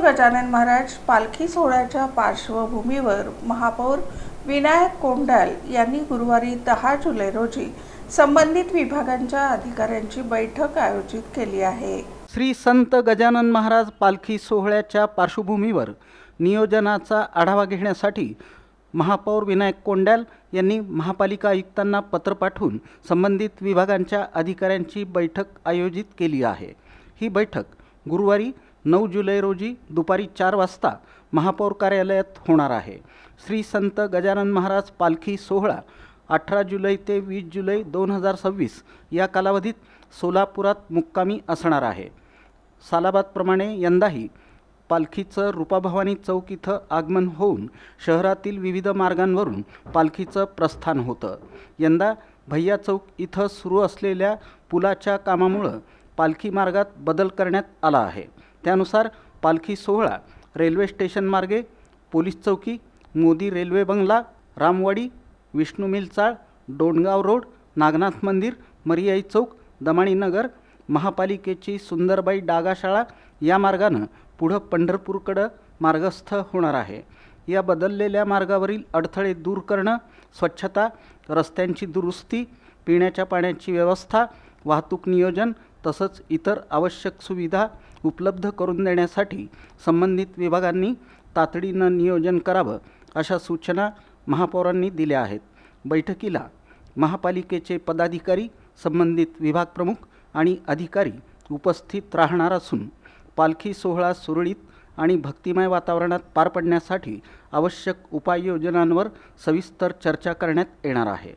गजानन महाराज पालखी सोहळ्याच्या पार्श्वभूमीवर महापौर विनायक कोंडाल यांनी गुरुवारी 10 जुलै रोजी संबंधित विभागांच्या अधिकाऱ्यांची बैठक आयोजित केली आहे। श्री संत गजानन महाराज पालखी सोहळ्याच्या पार्श्वभूमीवर नियोजनाचा आढावा घेण्यासाठी महापौर विनायक कोंडाल यांनी महापालिका आयुक्तांना पत्र पाठवून संबंधित विभागांच्या अधिकाऱ्यांची बैठक आयोजित केली आहे। ही बैठक गुरुवारी 9 जुलै रोजी दुपारी 4 वाजता महापौर कार्यालयात होणार आहे। श्री संत गजानन महाराज पालखी सोहळा 18 जुलै ते 20 जुलै 2026 या कालावधीत सोलापुरात मुक्कामी असणार आहे। सालाबादप्रमाणे यंदाही पालखीचं रूपाभवानी चौक इथं आगमन होऊन शहरातील विविध मार्गांवरून पालखीचं प्रस्थान होतं। यंदा भैया चौक इथं सुरू असलेल्या पुलाच्या कामामुळं पालखी मार्गात बदल करण्यात आला आहे। त्यानुसार पालखी सोहळा रेल्वे स्टेशन मार्गे पोलीस चौकी, मोदी रेल्वे बंगला, रामवाडी, विष्णू मिल चाळ, डोणगाव रोड, नागनाथ मंदिर, मरियाई चौक, दमाणी नगर, महापालिकेची सुंदरबाई डागा शाळा या मार्गानं पुढं पंढरपूरकडं मार्गस्थ होणार आहे। या बदललेल्या मार्गावरील अडथळे दूर करणं, स्वच्छता, रस्त्यांची दुरुस्ती, पिण्याच्या पाण्याची व्यवस्था, वाहतूक नियोजन तसंच इतर आवश्यक सुविधा उपलब्ध करून देण्यासाठी संबंधित विभागांनी तातडीनं नियोजन करावं अशा सूचना महापौरांनी दिल्या आहेत। बैठकीला महापालिकेचे पदाधिकारी, संबंधित विभाग प्रमुख आणि अधिकारी उपस्थित राहणार असून पालखी सोहळा सुरळीत आणि भक्तिमय वातावरणात पार पडण्यासाठी आवश्यक उपाययोजनांवर सविस्तर चर्चा करण्यात येणार आहे।